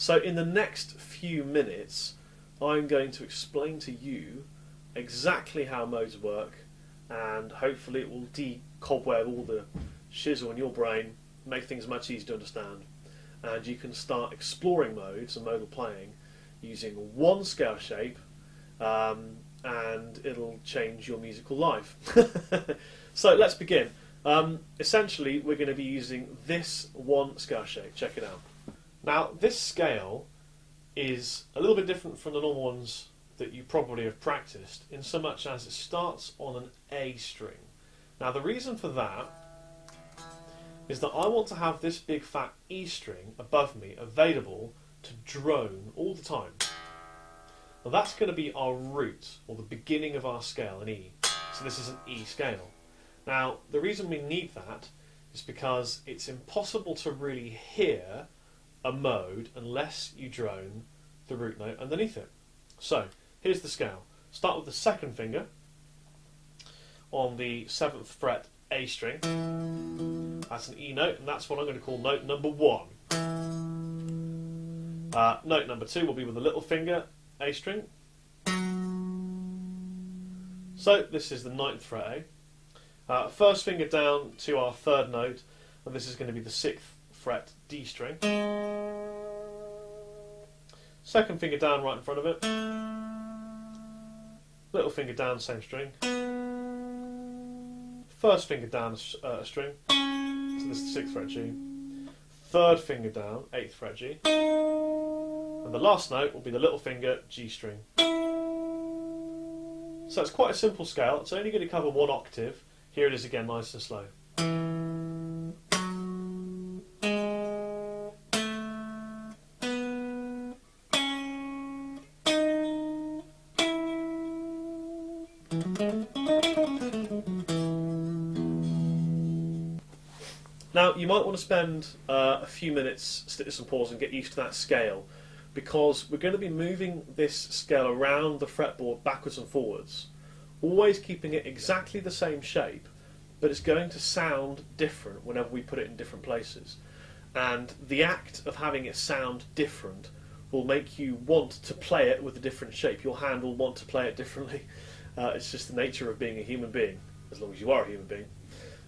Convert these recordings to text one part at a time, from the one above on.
So in the next few minutes I'm going to explain to you exactly how modes work, and hopefully it will de-cobweb all the shizzle in your brain, make things much easier to understand, and you can start exploring modes and modal playing using one scale shape, and it'll change your musical life. So let's begin. Essentially we're going to be using this one scale shape. Check it out. Now this scale is a little bit different from the normal ones that you probably have practiced, in so much as it starts on an A string. Now the reason for that is that I want to have this big fat E string above me available to drone all the time. Now that's going to be our root, or the beginning of our scale, an E. So this is an E scale. Now the reason we need that is because it's impossible to really hear a mode unless you drone the root note underneath it. So here's the scale. Start with the second finger on the 7th fret A string. That's an E note, and that's what I'm going to call note number 1. Note number 2 will be with the little finger A string. So this is the 9th fret A. First finger down to our 3rd note, and this is going to be the 6th fret D string. Second finger down right in front of it. Little finger down, same string. First finger down a string, so this is the 6th fret G. Third finger down, 8th fret G. And the last note will be the little finger G string. So it's quite a simple scale. It's only going to cover 1 octave. Here it is again, nice and slow. Now you might want to spend a few minutes, stick this and pause, and get used to that scale, because we're going to be moving this scale around the fretboard backwards and forwards, always keeping it exactly the same shape, but it's going to sound different whenever we put it in different places. And the act of having it sound different will make you want to play it with a different shape. Your hand will want to play it differently. It's just the nature of being a human being, as long as you are a human being.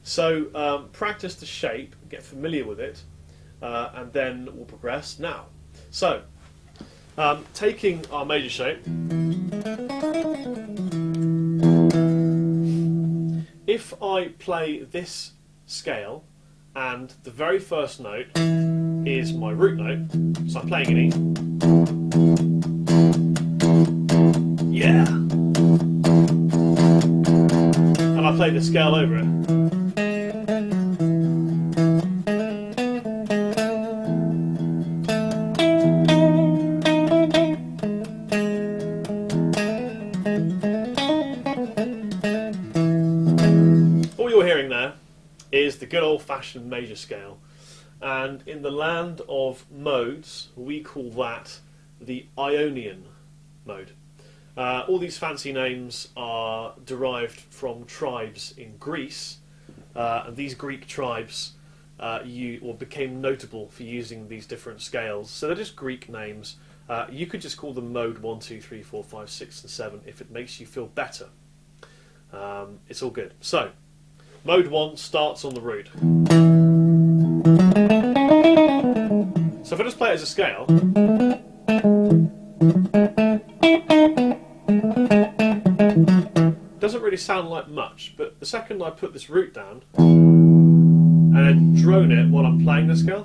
So practice the shape, get familiar with it, and then we'll progress. Now, so taking our major shape, if I play this scale and the very first note is my root note, so I'm playing an E, yeah, and I play the scale over it. All you're hearing there is the good old-fashioned major scale, and in the land of modes we call that the Ionian mode. All these fancy names are derived from tribes in Greece, and these Greek tribes became notable for using these different scales. So they're just Greek names. You could just call them mode 1, 2, 3, 4, 5, 6 and 7 if it makes you feel better. It's all good. So mode 1 starts on the root. So if I just play it as a scale, doesn't really sound like much, but the second I put this root down and then drone it while I'm playing the scale,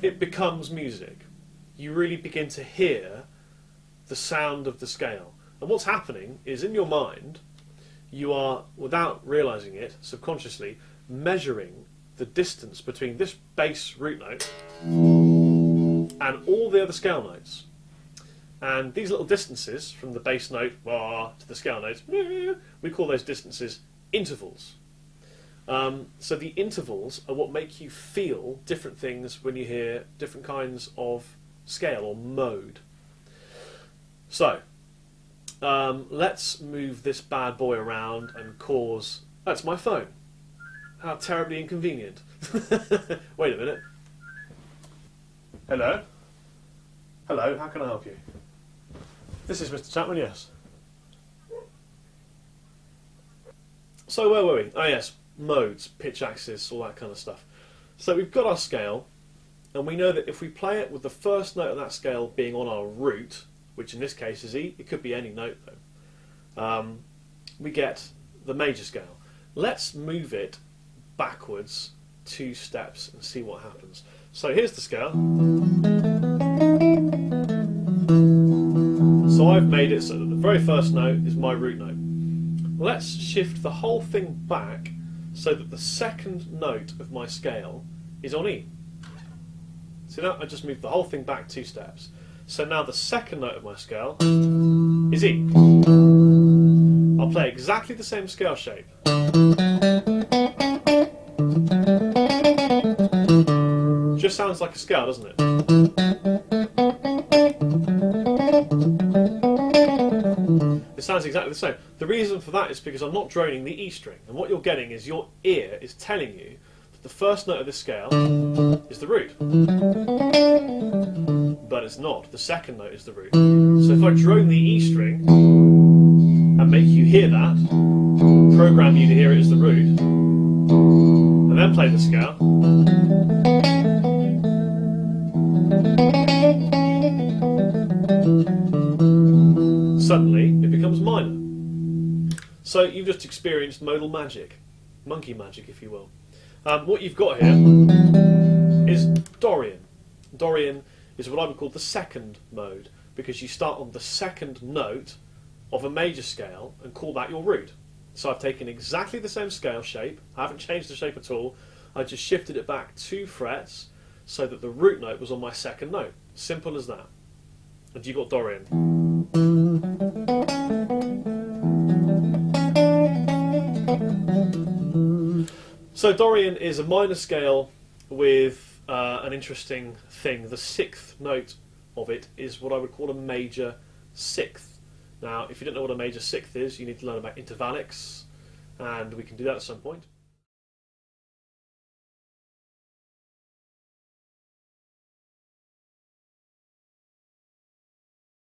it becomes music. You really begin to hear the sound of the scale. And what's happening is, in your mind, you are, without realising it, subconsciously measuring the distance between this bass root note and all the other scale notes. And these little distances from the bass note to the scale notes, we call those distances intervals. So the intervals are what make you feel different things when you hear different kinds of scale or mode. So let's move this bad boy around and cause... That's my phone. How terribly inconvenient. Wait a minute. Hello? Hello, how can I help you? This is Mr. Chapman, yes. So where were we? Oh yes, modes, pitch axis, all that kind of stuff. So we've got our scale, and we know that if we play it with the first note of that scale being on our root, which in this case is E, it could be any note though, we get the major scale. Let's move it backwards 2 steps and see what happens. So here's the scale. So I've made it so that the very first note is my root note. Let's shift the whole thing back so that the second note of my scale is on E. See that? I just moved the whole thing back 2 steps. So now the second note of my scale is E. I'll play exactly the same scale shape. Just sounds like a scale, doesn't it? It sounds exactly the same. The reason for that is because I'm not droning the E string, and what you're getting is your ear is telling you that the first note of this scale is the root. But it's not. The second note is the root. So if I drone the E string and make you hear that, program you to hear it as the root, and then play the scale, suddenly it becomes minor. So you've just experienced modal magic, monkey magic if you will. What you've got here is Dorian. Dorian is what I would call the second mode, because you start on the second note of a major scale and call that your root. So I've taken exactly the same scale shape, I haven't changed the shape at all, I just shifted it back 2 frets so that the root note was on my second note. Simple as that. And you got Dorian. So Dorian is a minor scale with an interesting thing. The 6th note of it is what I would call a major 6th. Now, if you don't know what a major 6th is, you need to learn about intervallics, and we can do that at some point.